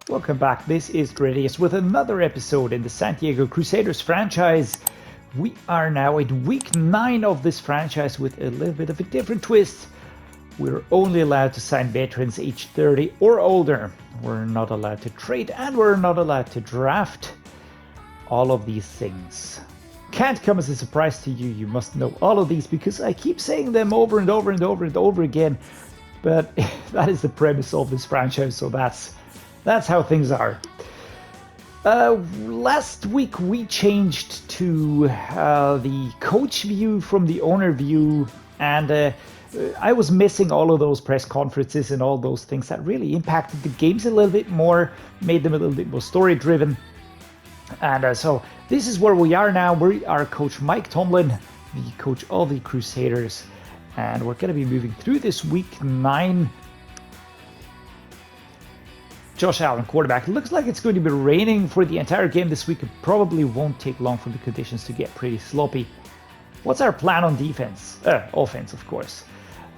Welcome back. This is Dreddeus with another episode in the San Diego Crusaders franchise. We are now in week 9 of this franchise with a little bit of a different twist. We're only allowed to sign veterans age 30 or older. We're not allowed to trade and we're not allowed to draft. All of these things can't come as a surprise to you. You must know all of these because I keep saying them over and over and over and over again. But that is the premise of this franchise, so that's how things are. Last week we changed to the coach view from the owner view, and I was missing all of those press conferences and all those things that really impacted the games a little bit more, made them a little bit more story driven. And so this is where we are now. We are Coach Mike Tomlin, the coach of the Crusaders, and we're going to be moving through this week 9. Josh Allen, quarterback. It looks like it's going to be raining for the entire game this week. It probably won't take long for the conditions to get pretty sloppy. What's our plan on defense? Offense, of course.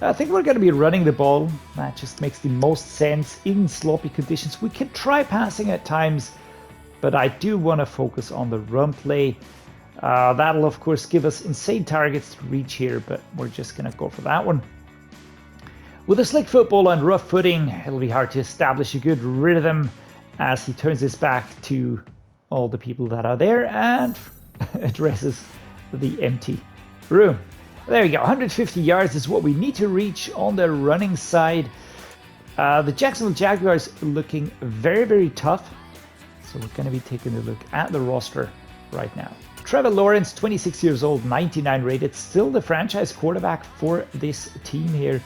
I think we're going to be running the ball. That just makes the most sense in sloppy conditions. We can try passing at times, but I do want to focus on the run play. That'll, of course, give us insane targets to reach here, but we're just going to go for that one. With a slick football and rough footing, it'll be hard to establish a good rhythm as he turns his back to all the people that are there and addresses the empty room. There we go, 150 yards is what we need to reach on the running side. The Jacksonville Jaguars looking very, very tough. So we're going to be taking a look at the roster right now. Trevor Lawrence, 26 years old, 99 rated, still the franchise quarterback for this team here.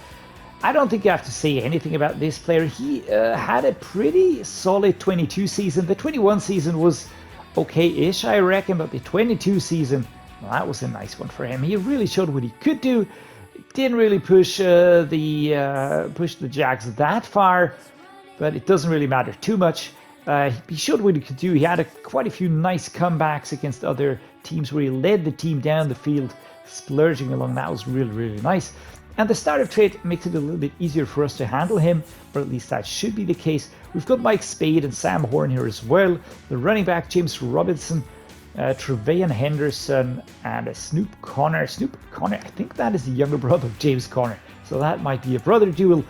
I don't think you have to say anything about this player. He had a pretty solid 22 season. The 21 season was okay-ish, I reckon, but the 22 season, well, that was a nice one for him. He really showed what he could do. Didn't really push the Jags that far, but it doesn't really matter too much. He showed what he could do. He had quite a few nice comebacks against other teams where he led the team down the field, splurging along. That was really, really nice. And the startup trade makes it a little bit easier for us to handle him, or at least that should be the case. We've got Mike Spade and Sam Horn here as well. The running back, James Robinson, Trevayon Henderson, and Snoop Connor. Snoop Connor, I think that is the younger brother of James Connor, so that might be a brother duel.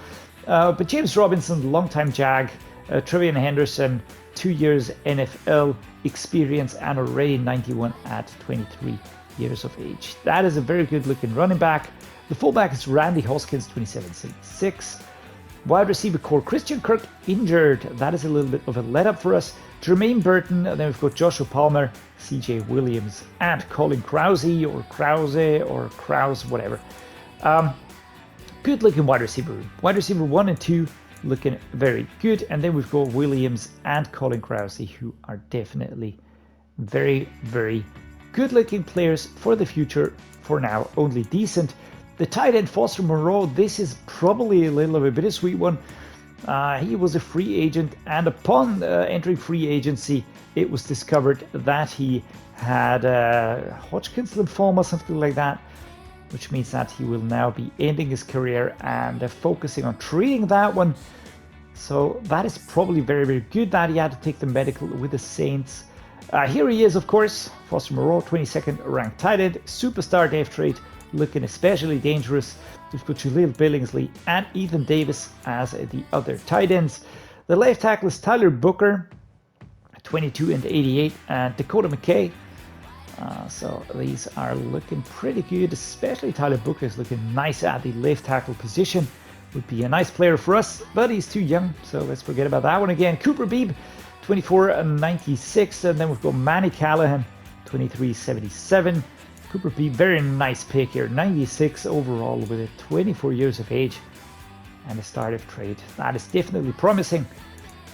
But James Robinson, longtime Jag, Trevayon Henderson, 2 years NFL experience, and already 91 at 23 years of age. That is a very good looking running back. The fullback is Randy Hoskins, 27.6. Wide receiver core, Christian Kirk injured. That is a little bit of a let-up for us. Jermaine Burton, and then we've got Joshua Palmer, CJ Williams, and Colin Krause, or Krause, whatever. Good looking wide receiver room. Wide receiver 1 and 2 looking very good. And then we've got Williams and Colin Krause, who are definitely very, very good looking players for the future. For now, only decent. The tight end, Foster Moreau, this is probably a little of a bittersweet one. He was a free agent, and upon entering free agency, it was discovered that he had Hodgkin's lymphoma, something like that, which means that he will now be ending his career and focusing on treating that one. So that is probably very, very good that he had to take the medical with the Saints. Here he is, of course, Foster Moreau, 22nd ranked tight end, superstar depth trade, looking especially dangerous. We've got Jaleel Billingsley and Ethan Davis as the other tight ends. The left tackle is Tyler Booker, 22 and 88, and Dakota McKay. So these are looking pretty good, especially Tyler Booker is looking nice at the left tackle position. Would be a nice player for us, but he's too young, so let's forget about that one again. Cooper Beebe, 24 and 96, and then we've got Manny Callahan, 23.77. Cooper Beebe, very nice pick here, 96 overall with a 24 years of age and a startup trade. That is definitely promising.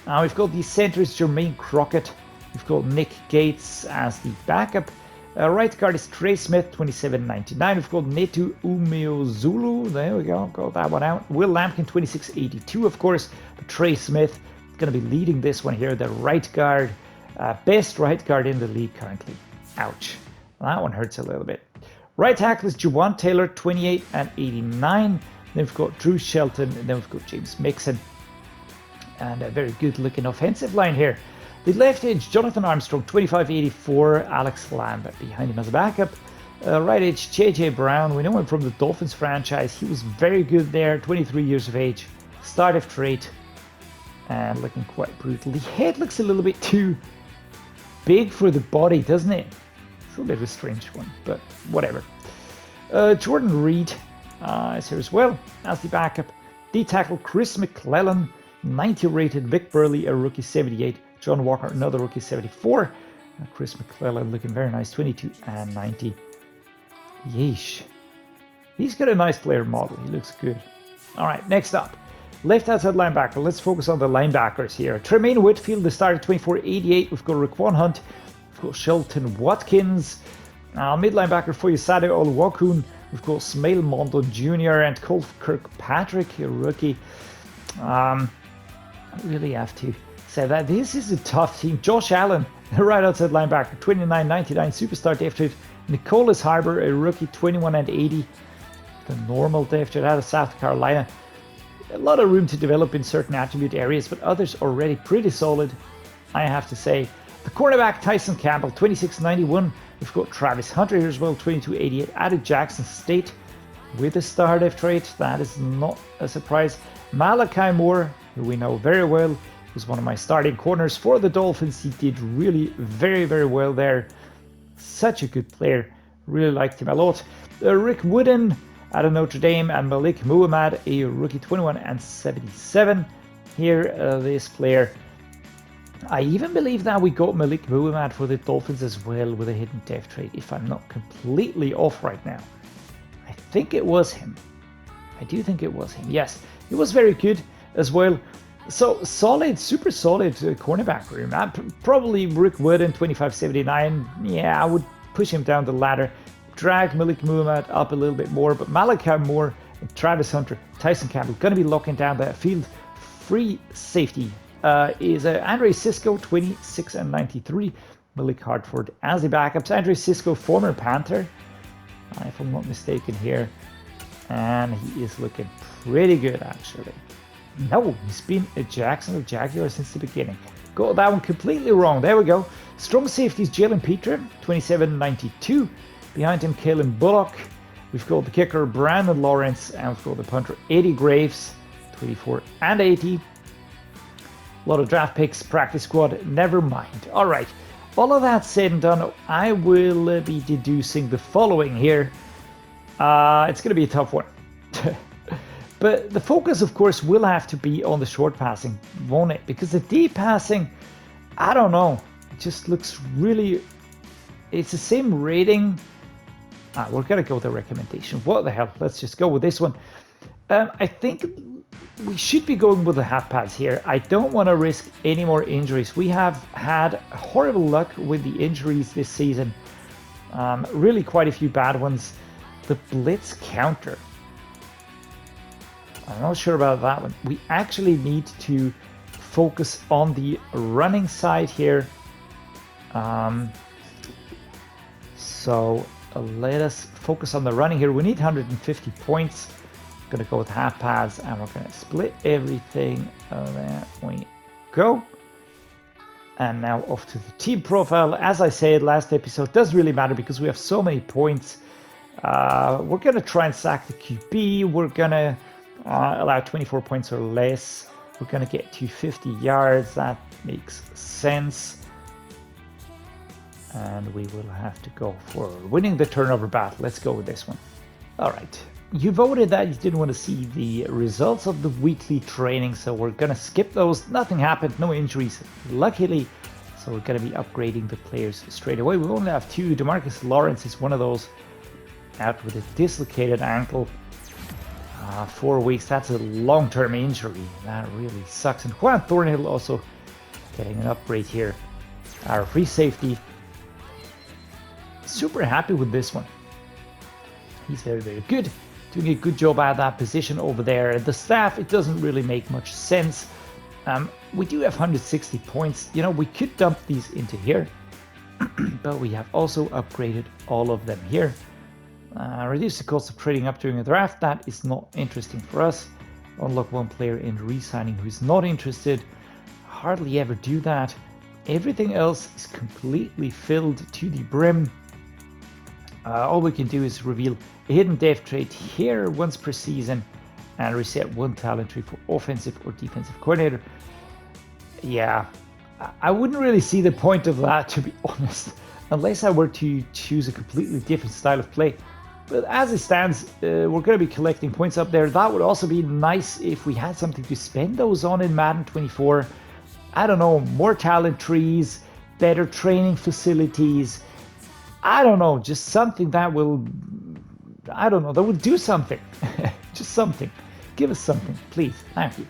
Now we've got the centers, Jermaine Crockett. We've got Nick Gates as the backup. Right guard is Trey Smith, 27.99. We've got Netu Umeozulu. There we go, got that one out. Will Lampkin, 26.82, of course. But Trey Smith going to be leading this one here, the right guard. Best right guard in the league currently. Ouch. That one hurts a little bit. Right tackle is Juwan Taylor, 28 and 89. Then we've got Drew Shelton, and then we've got James Mixon. and a very good looking offensive line here. The left edge, Jonathan Armstrong, 2584, Alex Lamb behind him as a backup. Right edge, JJ Brown, we know him from the Dolphins franchise. He was very good there, 23 years of age, start of trait, and looking quite brutal. The head looks a little bit too big for the body, doesn't it? It's a little bit of a strange one, but whatever. Jordan Reed is here as well as the backup. D tackle, Chris McClellan, 90 rated. Vic Burley, a rookie, 78. John Walker, another rookie, 74. Chris McClellan looking very nice, 22 and 90. Yeesh. He's got a nice player model. He looks good. All right, next up. Left outside linebacker. Let's focus on the linebackers here. Tremaine Whitfield, the starter, 24-88. We've got Raquan Hunt. We've got Shelton Watkins. Mid linebacker for Yusada Oluwakun. We've got Smail Mondon Jr. and Cole Kirkpatrick, a rookie. I really have to say that this is a tough team. Josh Allen, right outside linebacker, 29-99, superstar depth chart. Nicholas Harbor, a rookie, 21 and 80. The normal depth chart out of South Carolina. A lot of room to develop in certain attribute areas, but others already pretty solid, I have to say. The cornerback, Tyson Campbell, 26-91. We've got Travis Hunter here as well, 22-88, out of Jackson State with a star depth trait. That is not a surprise. Malachi Moore, who we know very well, was one of my starting corners for the Dolphins. He did really very, very well there. Such a good player. Really liked him a lot. Rick Wooden out of Notre Dame, and Malik Muhammad, a rookie, 21 and 77. Here, this player. I even believe that we got Malik Muhammad for the Dolphins as well with a hidden depth trait, if I'm not completely off right now. I think it was him. I do think it was him. Yes, he was very good as well. So solid, super solid cornerback room. Probably Rick Wooden, 25-79. Yeah, I would push him down the ladder. Drag Malik Muhammad up a little bit more, but Malachi Moore, Travis Hunter, Tyson Campbell going to be locking down the field. Free safety is Andre Cisco, 26 and 93. Malik Hartford as the backups. Andre Cisco, former Panther, if I'm not mistaken here, and he is looking pretty good actually. No, he's been a Jacksonville Jaguar since the beginning. Got that one completely wrong. There we go. Strong safeties, Jalen Peter, 27-92. Behind him, Kalen Bullock. We've got the kicker, Brandon Lawrence, and we've got the punter, Eddie Graves, 24 and 80. A lot of draft picks, practice squad, never mind. All right, all of that said and done, I will be deducing the following here. It's going to be a tough one. But the focus, of course, will have to be on the short passing, won't it? Because the deep passing, I don't know. It just looks really... It's the same rating. We're going to go with the recommendation. What the hell? Let's just go with this one. I think we should be going with the half pads here. I don't want to risk any more injuries. We have had horrible luck with the injuries this season. Really quite a few bad ones. The blitz counter. I'm not sure about that one. We actually need to focus on the running side here. So let us focus on the running here. We need 150 points. I'm going to go with half pads, and we're going to split everything. There we go. And now off to the team profile. As I said last episode, doesn't really matter because we have so many points. We're going to try and sack the QB. We're going to allow 24 points or less. We're going to get to 50 yards. That makes sense. And we will have to go for winning the turnover battle. Let's go with this one. All right. You voted that you didn't want to see the results of the weekly training, so we're going to skip those. Nothing happened, no injuries, luckily. So we're going to be upgrading the players straight away. We only have two. DeMarcus Lawrence is one of those, out with a dislocated ankle. 4 weeks, that's a long-term injury. That really sucks. And Juan Thornhill also getting an upgrade here. Our free safety. Super happy with this one. He's very, very good. Doing a good job at that position over there. The staff, it doesn't really make much sense. We do have 160 points. You know, we could dump these into here. But we have also upgraded all of them here. Reduce the cost of trading up during a draft. That is not interesting for us. Unlock one player in re-signing who's not interested. hardly ever do that. Everything else is completely filled to the brim. All we can do is reveal a hidden dev trait here once per season and reset one talent tree for offensive or defensive coordinator. Yeah, I wouldn't really see the point of that, to be honest, unless I were to choose a completely different style of play. But as it stands, we're going to be collecting points up there. That would also be nice if we had something to spend those on in Madden 24. I don't know, more talent trees, better training facilities. I don't know, just something that will, I don't know, that will do something. Just something. Give us something, please. Thank you.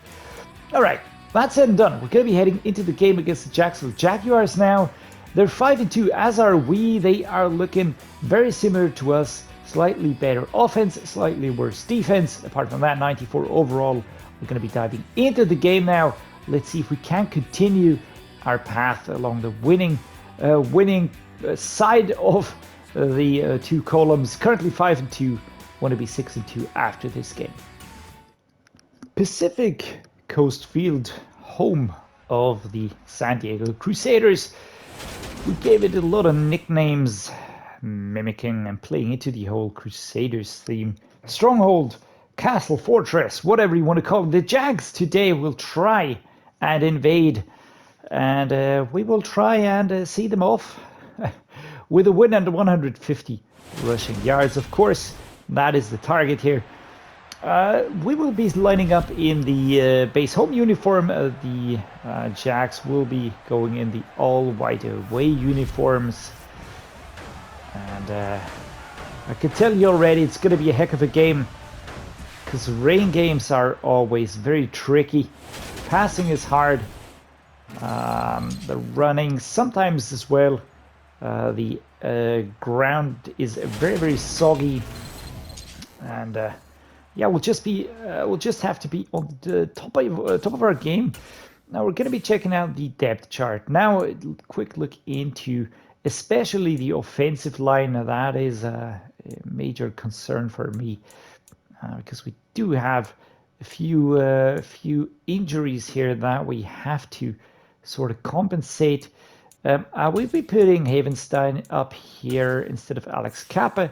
All right, that's said and done. We're going to be heading into the game against the Jacksonville Jaguars now. They're 5-2, as are we. They are looking very similar to us. Slightly better offense, slightly worse defense. Apart from that, 94 overall. We're going to be diving into the game now. Let's see if we can continue our path along the winning side of the two columns. Currently 5-2. Want to be 6-2 after this game. Pacific Coast Field, home of the San Diego Crusaders. We gave it a lot of nicknames, mimicking and playing into the whole Crusaders theme. Stronghold, Castle, Fortress, whatever you want to call it. The Jags today will try and invade, and we will try and see them off with a win and 150 rushing yards. Of course, that is the target here. We will be lining up in the base home uniform. The Jags will be going in the all-white away uniforms. And I can tell you already it's going to be a heck of a game, because rain games are always very tricky. Passing is hard. The running sometimes as well. The ground is very, very soggy. And yeah, we'll just have to be on the top of our game. Now we're going to be checking out the depth chart. Now, a quick look into especially the offensive line. Now, that is a major concern for me, because we do have a few injuries here that we have to sort of compensate. I will be putting Havenstein up here instead of Alex Kappa.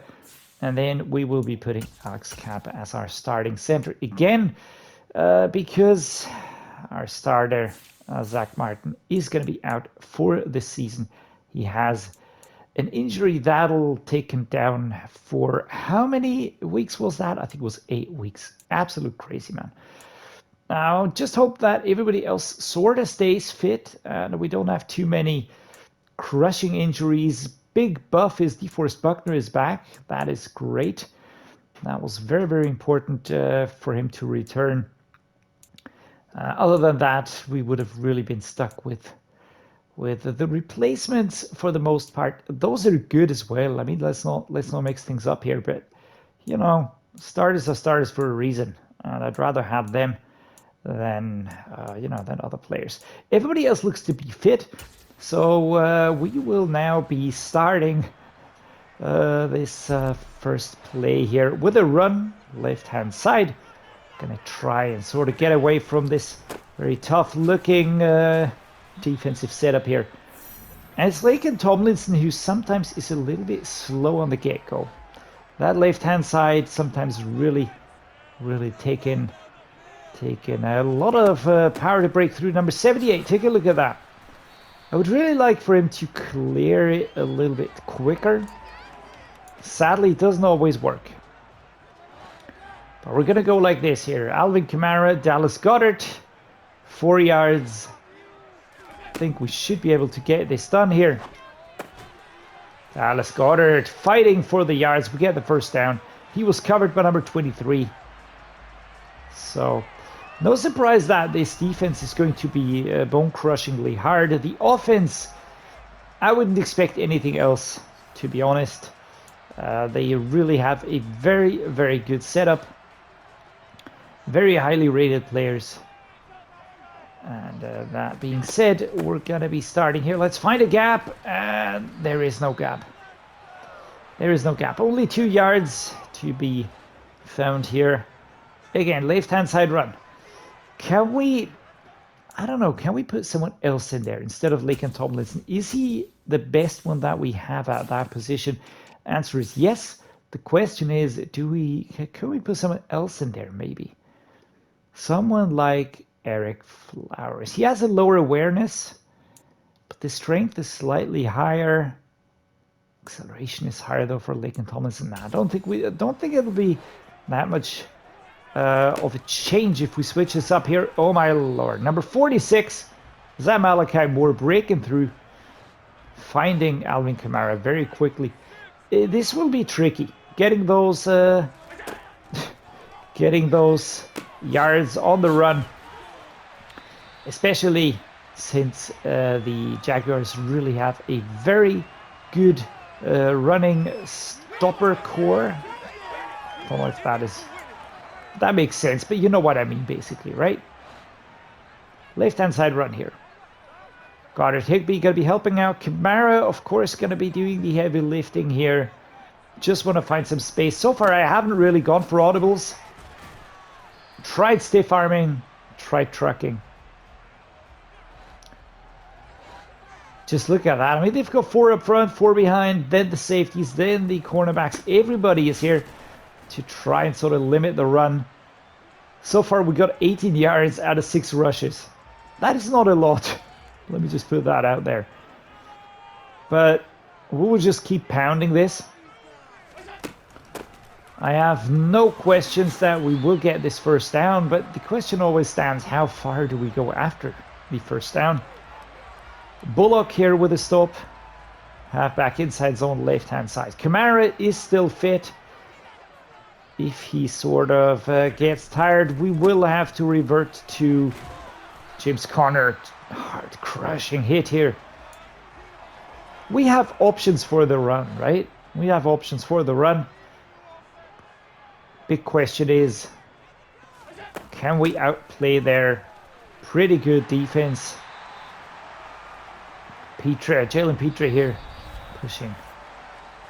And then we will be putting Alex Kappa as our starting center again, because our starter, Zach Martin, is going to be out for the season. He has an injury that'll take him down for how many weeks was that? I think it was 8 weeks. Absolute crazy, man. Now, just hope that everybody else sort of stays fit and we don't have too many crushing injuries. Big buff is DeForest Buckner is back. That is great. That was very, very important for him to return. Other than that, we would have really been stuck with the replacements for the most part. Those are good as well. I mean, let's not mix things up here, but you know, starters are starters for a reason, and I'd rather have them than than other players. Everybody else looks to be fit. So we will now be starting this first play here with a run, left-hand side. Gonna try and sort of get away from this very tough-looking defensive setup here. And it's Laken Tomlinson, who sometimes is a little bit slow on the get-go. That left-hand side sometimes really taking a lot of power to break through. Number 78, take a look at that. I would really like for him to clear it a little bit quicker. Sadly, it doesn't always work. But we're going to go like this here. ALVIN, KAMARA, Dallas Goedert, 4 yards. I think we should be able to get this done here. Dallas Goedert fighting for the yards. We get the first down. He was covered by number 23. So no surprise that this defense is going to be bone-crushingly hard. The offense, I wouldn't expect anything else, to be honest. They really have a very, very good setup. Very highly rated players. And that being said, we're going to be starting here. Let's find a gap. And there is no gap. There is no gap. Only 2 yards to be found here. Again, left-hand side run. Can we I don't know, can we put someone else in there instead of Laken Tomlinson? Is he the best one that we have at that position? Answer is yes. The question is, can we put someone else in there maybe? Someone like Eric Flowers. He has a lower awareness, but the strength is slightly higher. Acceleration is higher though for Laken Tomlinson. I don't think it'll be that much of a change if we switch this up here. Oh my lord. Number 46. Is that Malachi Moore breaking through, finding Alvin Kamara very quickly. This will be tricky. Getting those yards on the run, especially since the Jaguars really have a very good running stopper core. I don't know if that makes sense, but you know what I mean basically, right? Left-hand side run here. Goddard Higbee going to be helping out. Kamara, of course, going to be doing the heavy lifting here. Just want to find some space. So far, I haven't really gone for audibles. Tried stiff arming, tried trucking. Just look at that. I mean, they've got 4 up front, 4 behind, then the safeties, then the cornerbacks. Everybody is here to try and sort of limit the run. So far, we got 18 yards out of 6 rushes. That is not a lot. Let me just put that out there. But we will just keep pounding this. I have no questions that we will get this first down, but the question always stands, how far do we go after the first down? Bullock here with a stop. Halfback inside zone, left-hand side. Kamara is still fit. If he sort of gets tired, we will have to revert to James Conner. Hard crushing hit here. We have options for the run, right? We have options for the run. Big question is, can we outplay their pretty good defense? Jalen Petre here, pushing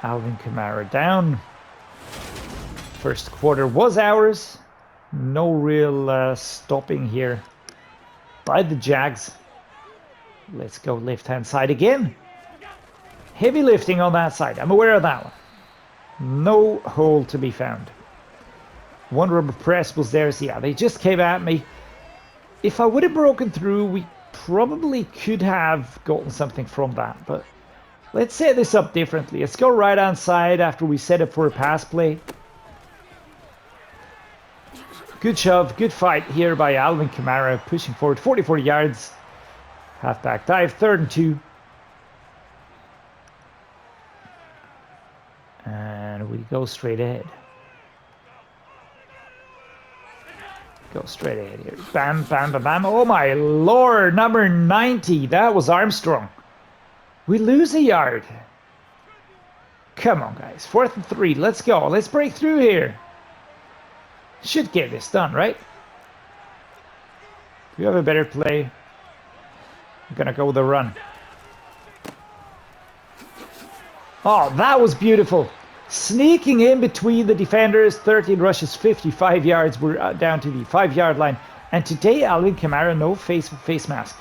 Alvin Kamara down. First quarter was ours. No real stopping here by the Jags. Let's go left-hand side again. Heavy lifting on that side. I'm aware of that one. No hole to be found. One rubber press was there. So yeah, they just came at me. If I would have broken through, we probably could have gotten something from that. But let's set this up differently. Let's go right-hand side after we set up for a pass play. Good shove, good fight here by Alvin Kamara, pushing forward 44 yards. Halfback dive, 3rd and 2. And we go straight ahead. Go straight ahead here. Bam, bam, bam, bam. Oh my lord, number 90. That was Armstrong. We lose a yard. Come on, guys. 4th and 3. Let's go. Let's break through here. Should get this done, right? Do you have a better play? I'm gonna go with the run. Oh, that was beautiful. Sneaking in between the defenders, 13 rushes, 55 yards. We're down to the 5-yard line. And today, Alvin Kamara, no face mask.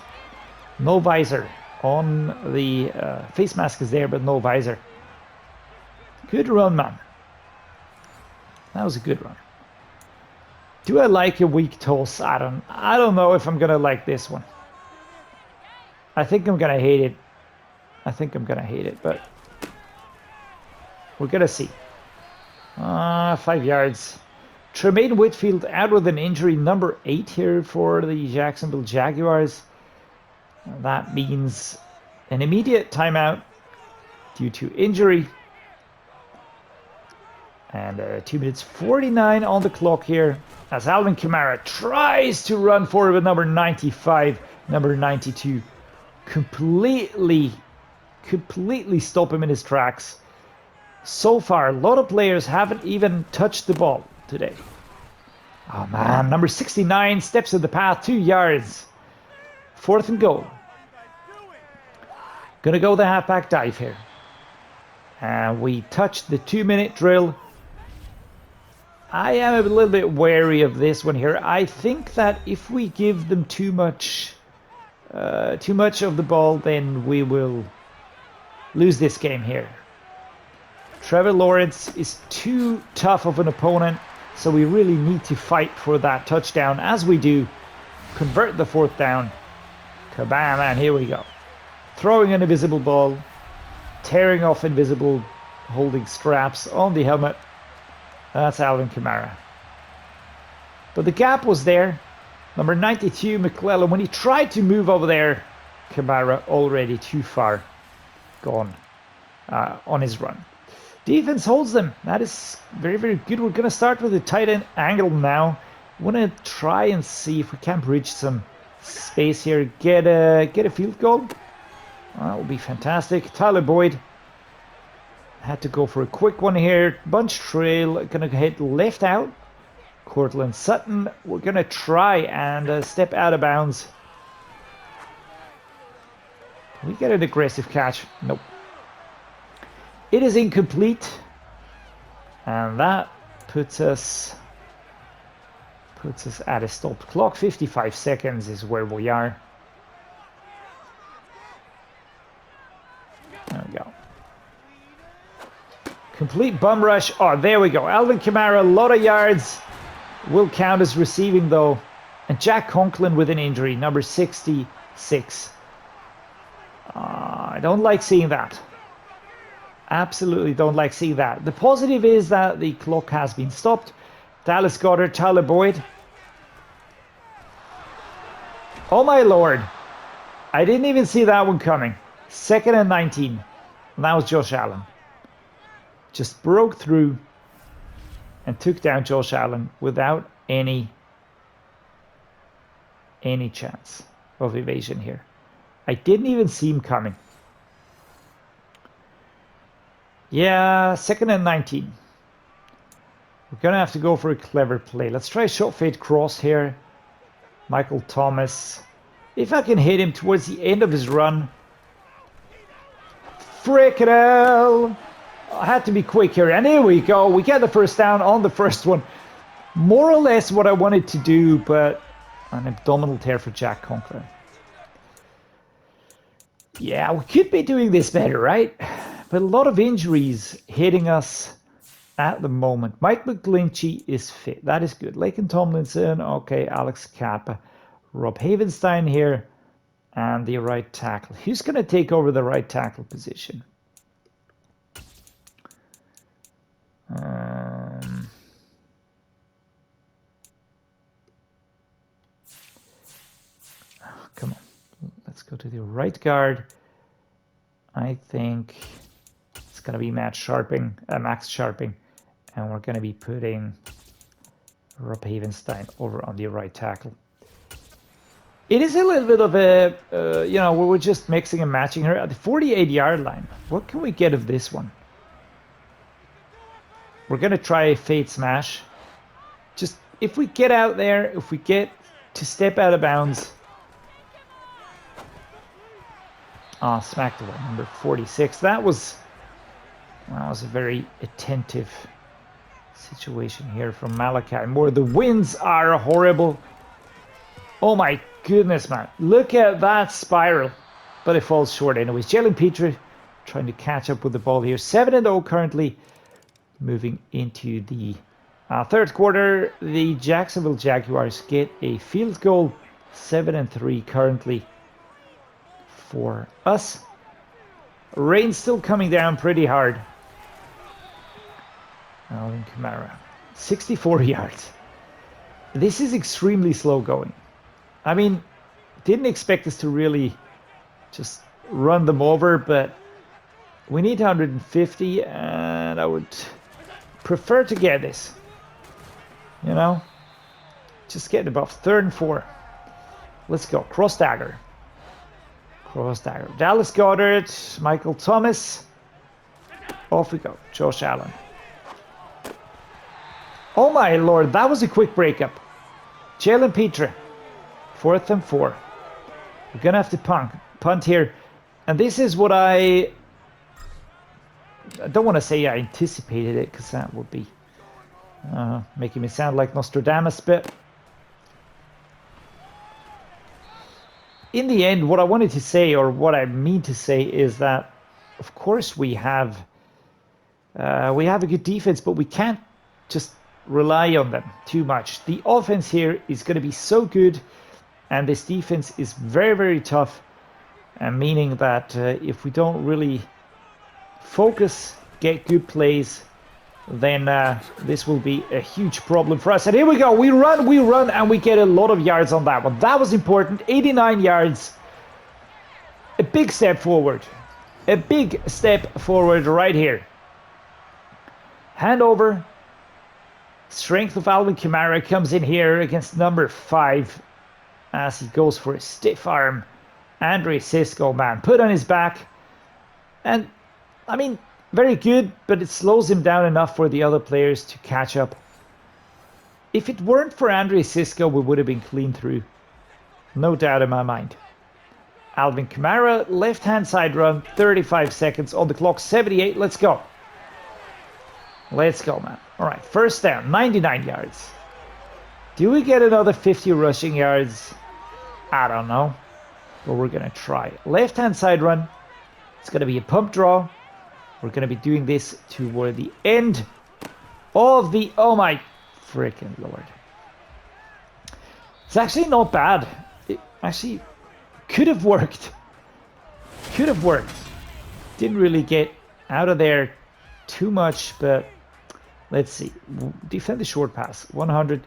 No visor. On the face mask is there, but no visor. Good run, man. That was a good run. Do I like a weak toss? I don't know if I'm gonna like this one. I think I'm gonna hate it. But we're gonna see. 5 yards. Tremaine Whitfield out with an injury, number 8 here for the Jacksonville Jaguars. That means an immediate timeout due to injury. And 2 minutes 49 on the clock here as Alvin Kamara tries to run forward with number 95, number 92. Completely stop him in his tracks. So far, a lot of players haven't even touched the ball today. Oh man, number 69 steps in the path, 2 yards. 4th and goal. Gonna go the halfback dive here. And we touched the 2-minute drill. I am a little bit wary of this one here. I think that if we give them too much too much of the ball, then we will lose this game here. Trevor Lawrence is too tough of an opponent, so we really need to fight for that touchdown. As we do, convert the 4th down. Kabam, and here we go. Throwing an invisible ball, tearing off invisible holding straps on the helmet. That's ALVIN KAMARA. But the gap was there. Number 92, McClellan, when he tried to move over there, KAMARA already too far gone on his run. Defense holds them. That is very, very good. We're going to start with a tight end angle now. I want to try and see if we can bridge some space here. Get a field goal. That would be fantastic. Tyler Boyd had to go for a quick one here. Bunch trail. Going to hit left out. Cortland Sutton, we're going to try and step out of bounds. We get an aggressive catch. Nope. It is incomplete. And that puts us at a stopped clock. 55 seconds is where we are. There we go. Complete bum rush. Oh, there we go. ALVIN KAMARA, a lot of yards. Will count as receiving though. And Jack Conklin with an injury, number 66. I don't like seeing that. Absolutely don't like seeing that. The positive is that the clock has been stopped. Dallas Goedert, Tyler Boyd. Oh my lord. I didn't even see that one coming. 2nd and 19. And that was Josh Allen. Just broke through and took down Josh Allen without any chance of evasion here. I didn't even see him coming. Yeah, 2nd and 19. We're going to have to go for a clever play. Let's try short fade cross here. Michael Thomas. If I can hit him towards the end of his run. Frickin' hell! I had to be quick here, and here we go. We get the 1st down on the 1st one. More or less what I wanted to do, but an abdominal tear for Jack Conklin. Yeah, we could be doing this better, right? But a lot of injuries hitting us at the moment. Mike McGlinchey is fit. That is good. Laken Tomlinson, okay. Alex Kappa. Rob Havenstein here, and the right tackle. Who's going to take over the right tackle position? Come on, let's go to the right guard. I think it's going to be Max Sharping, and we're going to be putting Rob Havenstein over on the right tackle. It is a little bit of a, you know, we're just mixing and matching here at the 48-yard line. What can we get of this one? We're going to try a fade smash. Just, if we get out there, if we get to step out of bounds. Ah, smacked away, number 46. That was a very attentive situation here from Malachi Moore. The winds are horrible. Oh my goodness, man. Look at that spiral. But it falls short anyways. Jalen Petrie trying to catch up with the ball here. 7-0 currently. Moving into the 3rd quarter. The Jacksonville Jaguars get a field goal. 7-3 currently for us. Rain still coming down pretty hard. ALVIN KAMARA. 64 yards. This is extremely slow going. I mean, didn't expect us to really just run them over, but we need 150, and I would prefer to get this. You know? Just get above 3rd and 4. Let's go. Cross dagger. Cross dagger. Dallas Goedert, Michael Thomas. Off we go. Josh Allen. Oh my lord, that was a quick breakup. Jalen Petrie. 4th and 4. We're gonna have to punt here. And this is what I don't want to say I anticipated it, because that would be making me sound like Nostradamus, but in the end, what I wanted to say, or what I mean to say, is that, of course, we have a good defense, but we can't just rely on them too much. The offense here is going to be so good, and this defense is very, very tough, and meaning that if we don't really focus, get good plays, then this will be a huge problem for us. And here we go. We run, and we get a lot of yards on that one. That was important. 89 yards. A big step forward. A big step forward right here. Handover. Strength of ALVIN KAMARA comes in here against number 5 as he goes for a stiff arm. Andre Cisco, man, put on his back. And, I mean, very good, but it slows him down enough for the other players to catch up. If it weren't for Andre Cisco, we would have been clean through. No doubt in my mind. ALVIN KAMARA, left-hand side run, 35 seconds on the clock, 78. Let's go. Let's go, man. All right, first down, 99 yards. Do we get another 50 rushing yards? I don't know, but we're going to try. Left-hand side run. It's going to be a pump draw. We're going to be doing this toward the end of the... Oh my freaking Lord. It's actually not bad. It actually could have worked. Could have worked. Didn't really get out of there too much, but let's see. Defend the short pass. 100.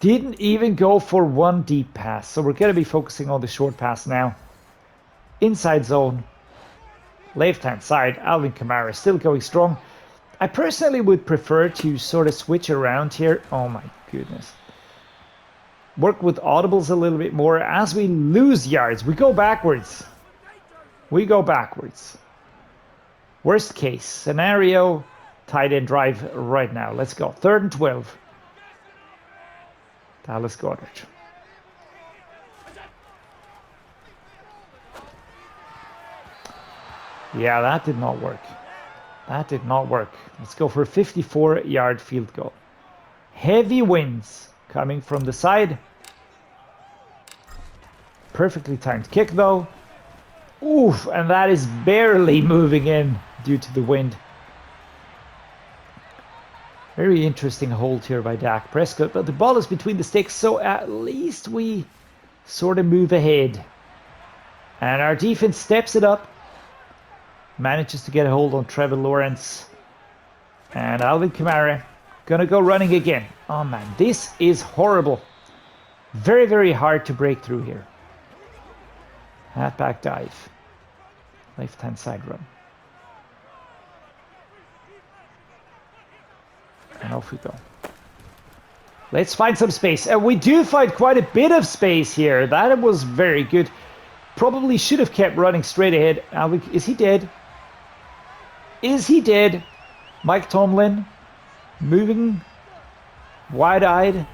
Didn't even go for one deep pass. So we're going to be focusing on the short pass now. Inside zone. Left-hand side, ALVIN KAMARA still going strong. I personally would prefer to sort of switch around here. Oh my goodness. Work with audibles a little bit more. As we lose yards, we go backwards. We go backwards. Worst case scenario, tight end drive right now. Let's go. 3rd and 12. Dallas Cowboys. Yeah, that did not work. That did not work. Let's go for a 54-yard field goal. Heavy winds coming from the side. Perfectly timed kick, though. Oof, and that is barely moving in due to the wind. Very interesting hold here by Dak Prescott, but the ball is between the sticks, so at least we sort of move ahead. And our defense steps it up. Manages to get a hold on Trevor Lawrence. And ALVIN KAMARA gonna go running again. Oh man, this is horrible. Very, very hard to break through here. Halfback dive. Left-hand side run. And off we go. Let's find some space. And we do find quite a bit of space here. That was very good. Probably should have kept running straight ahead. Is he dead? Is he dead? Mike Tomlin moving wide-eyed.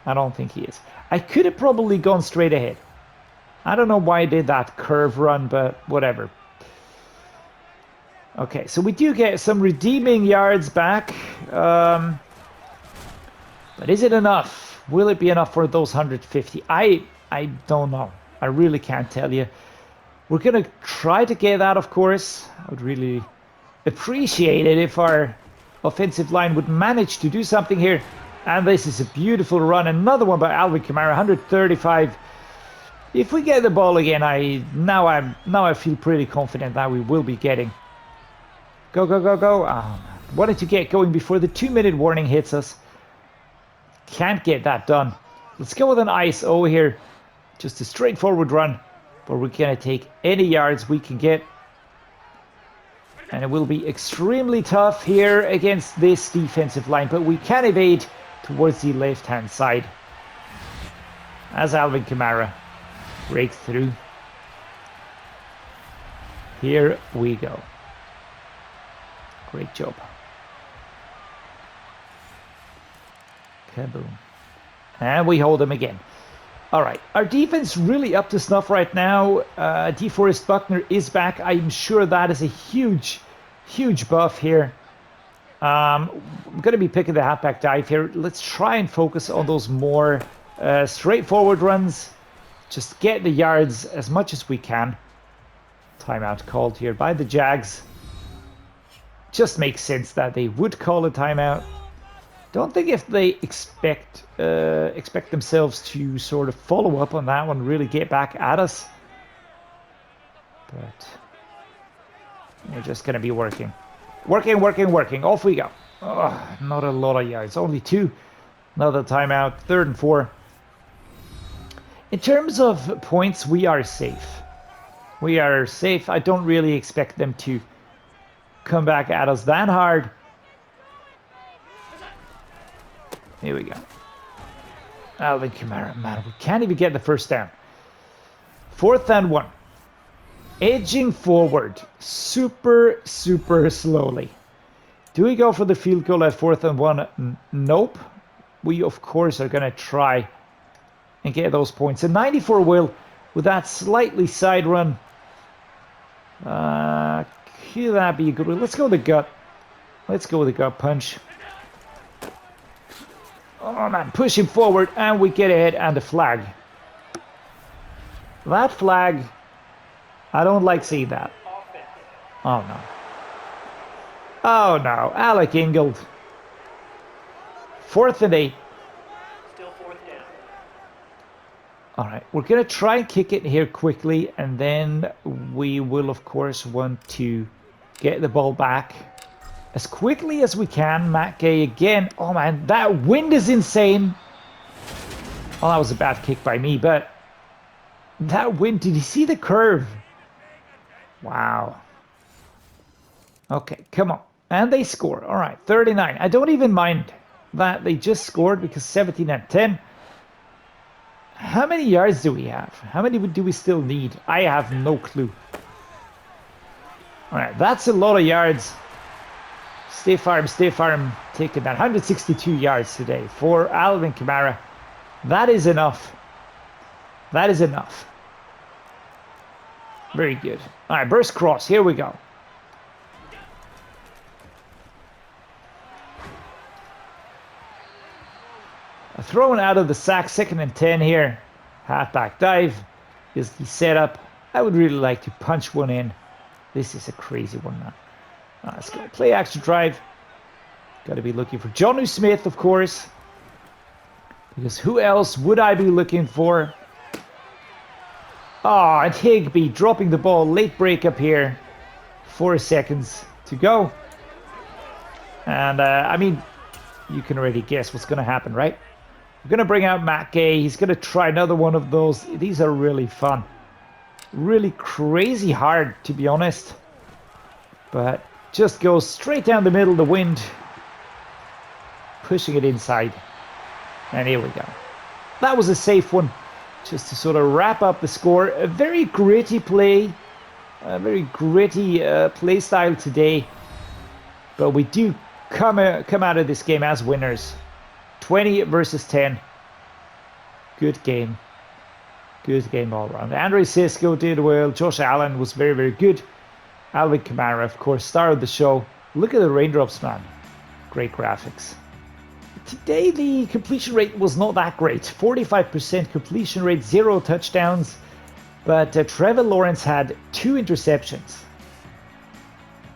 I don't think he is. I could have probably gone straight ahead. I don't know why I did that curve run, but whatever. Okay, so we do get some redeeming yards back. But is it enough? Will it be enough for those 150? I don't know. I really can't tell you. We're going to try to get that, of course. I would really appreciate it if our offensive line would manage to do something here. And this is a beautiful run. Another one by ALVIN KAMARA, 135. If we get the ball again, now I feel pretty confident that we will be getting. Go, go, go, go. Oh, man. Wanted to get going before the 2-minute warning hits us. Can't get that done. Let's go with an ISO here. Just a straightforward run. But we're going to take any yards we can get. And it will be extremely tough here against this defensive line. But we can evade towards the left-hand side. As ALVIN KAMARA breaks through. Here we go. Great job. Kaboom. And we hold them again. All right, our defense really up to snuff right now. DeForest Buckner is back. I'm sure that is a huge, huge buff here. I'm going to be picking the halfback dive here. Let's try and focus on those more straightforward runs. just get the yards as much as we can. Timeout called here by the Jags. Just makes sense that they would call a timeout. Don't think if they expect themselves to sort of follow up on that one, really get back at us. But we're just going to be working. Working. Off we go. Oh, not a lot of yards. Only 2. Another timeout. 3rd and 4. In terms of points, we are safe. We are safe. I don't really expect them to come back at us that hard. Here we go. ALVIN KAMARA. Man, we can't even get the first down. 4th and 1. Edging forward. Super slowly. Do we go for the field goal at 4th and 1? Nope. We, of course, are going to try and get those points. A 94 will with that slightly side run. Could that be a good one? Let's go with the gut. Let's go with the gut punch. Oh man, push him forward and we get ahead, and the flag. That flag, I don't like seeing that. Oh no. Oh no, Alec Ingold. 4th and 8. Still 4th down. Alright, we're going to try and kick it here quickly, and then we will of course want to get the ball back as quickly as we can. Matt Gay again. Oh man, that wind is insane. Oh, that was a bad kick by me, but that wind, did you see the curve? Wow. Okay, come on. And they score. All right, 39. I don't even mind that they just scored because 17 and 10. How many yards do we have? How many do we still need? I have no clue. All right, that's a lot of yards. Stay firm, taking that. 162 yards today for ALVIN KAMARA. That is enough. That is enough. Very good. All right, burst cross. Here we go. Thrown out of the sack, 2nd and 10 here. Halfback dive is the setup. I would really like to punch one in. This is a crazy one now. Let's go. Play action drive. Got to be looking for Jonnu Smith, of course. Because who else would I be looking for? Oh, and Higbee dropping the ball. Late break up here. 4 seconds to go. And, I mean, you can already guess what's going to happen, right? We're going to bring out Matt Gay. He's going to try another one of those. These are really fun. Really crazy hard, to be honest. But just goes straight down the middle of the wind. Pushing it inside. And here we go. That was a safe one. Just to sort of wrap up the score. A very gritty play. A very gritty play style today. But we do come out of this game as winners. 20 versus 10. Good game. Good game all around. Andre Cisco did well. Josh Allen was very, very good. ALVIN KAMARA, of course, star of the show. Look at the raindrops, man. Great graphics. Today, the completion rate was not that great. 45% completion rate, 0 touchdowns. But Trevor Lawrence had 2 interceptions.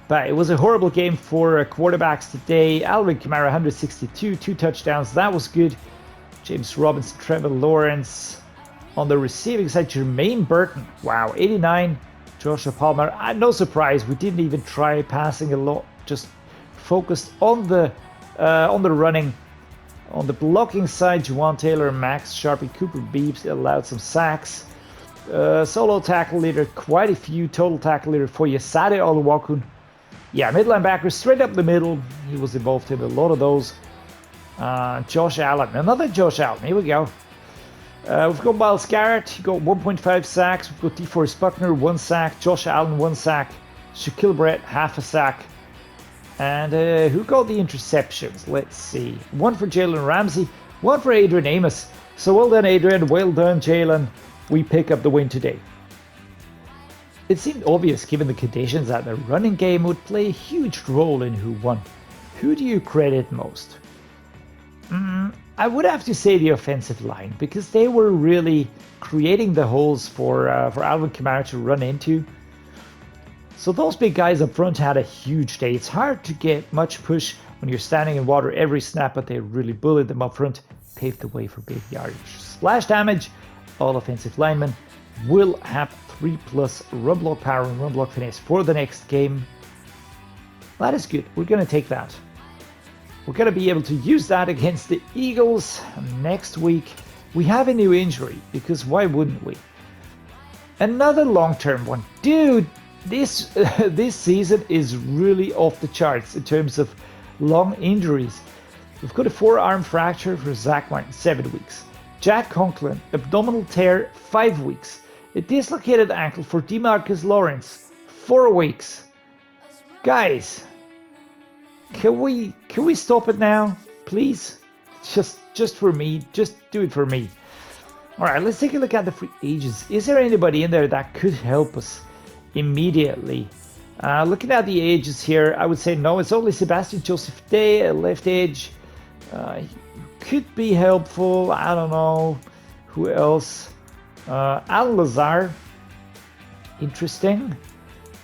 But it was a horrible game for quarterbacks today. ALVIN KAMARA, 162, 2 touchdowns. That was good. James Robinson, Trevor Lawrence. On the receiving side, Jermaine Burton. Wow, 89. Joshua Palmer. No surprise, we didn't even try passing a lot. Just focused on the running. On the blocking side, Juwan Taylor, Max Sharpie, Cooper Beeps allowed some sacks. Solo tackle leader, quite a few. Total tackle leader for Yasade Oluwakun. Yeah, mid linebacker, straight up the middle. He was involved in a lot of those. Josh Allen, another Josh Allen. Here we go. We've got Myles Garrett, he got 1.5 sacks. We've got DeForest Buckner, 1 sack. Josh Allen, 1 sack. Shaquille Brett, half a sack. And who got the interceptions? Let's see. 1 for Jalen Ramsey, 1 for Adrian Amos. So well done, Adrian. Well done, Jalen. We pick up the win today. It seemed obvious, given the conditions, that the running game would play a huge role in who won. Who do you credit most? I would have to say the offensive line, because they were really creating the holes for ALVIN KAMARA to run into. So those big guys up front had a huge day. It's hard to get much push when you're standing in water every snap, but they really bullied them up front, paved the way for big yardage. Splash damage, all offensive linemen will have 3+ run block power and run block finesse for the next game. That is good. We're going to take that. We're going to be able to use that against the Eagles next week. We have a new injury, because why wouldn't we? Another long-term one. Dude, this season is really off the charts in terms of long injuries. We've got a forearm fracture for Zach Martin, 7 weeks. Jack Conklin, abdominal tear, 5 weeks. A dislocated ankle for DeMarcus Lawrence, 4 weeks. Guys, can we stop it now, please? Just for me, just do it for me. All right, let's take a look at the free agents. Is there anybody in there that could help us immediately? Looking at the ages here, I would say no. It's only Sebastian Joseph Day, a left edge. Could be helpful. I don't know who else. Alan Lazar, interesting,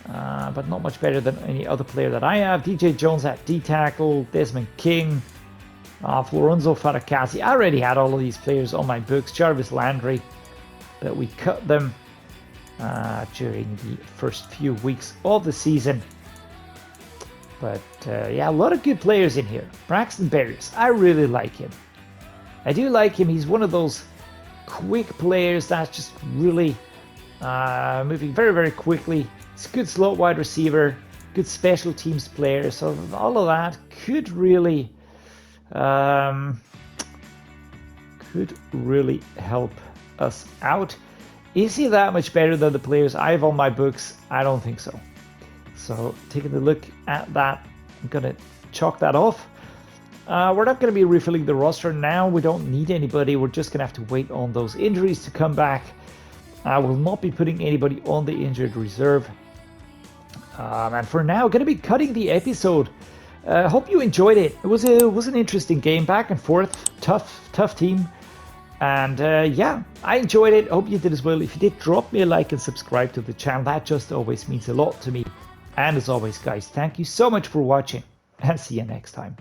but not much better than any other player that I have. DJ Jones at D tackle, Desmond King, Florenzo Faticazzi. I already had all of these players on my books. Jarvis Landry, but we cut them during the first few weeks of the season. But yeah, a lot of good players in here. Braxton Berrios, I really like him. I do like him. He's one of those quick players that's just really moving very, very quickly. He's a good slot wide receiver, good special teams player. So all of that could really help us out. Is he that much better than the players I have on my books? I don't think so. So taking a look at that, I'm going to chalk that off. We're not going to be refilling the roster now. We don't need anybody. We're just going to have to wait on those injuries to come back. I will not be putting anybody on the injured reserve. And for now, going to be cutting the episode. Hope you enjoyed it. It was an interesting game, back and forth, tough team. And yeah, I enjoyed it. Hope you did as well. If you did, drop me a like and subscribe to the channel. That just always means a lot to me. And as always, guys, thank you so much for watching, and see you next time.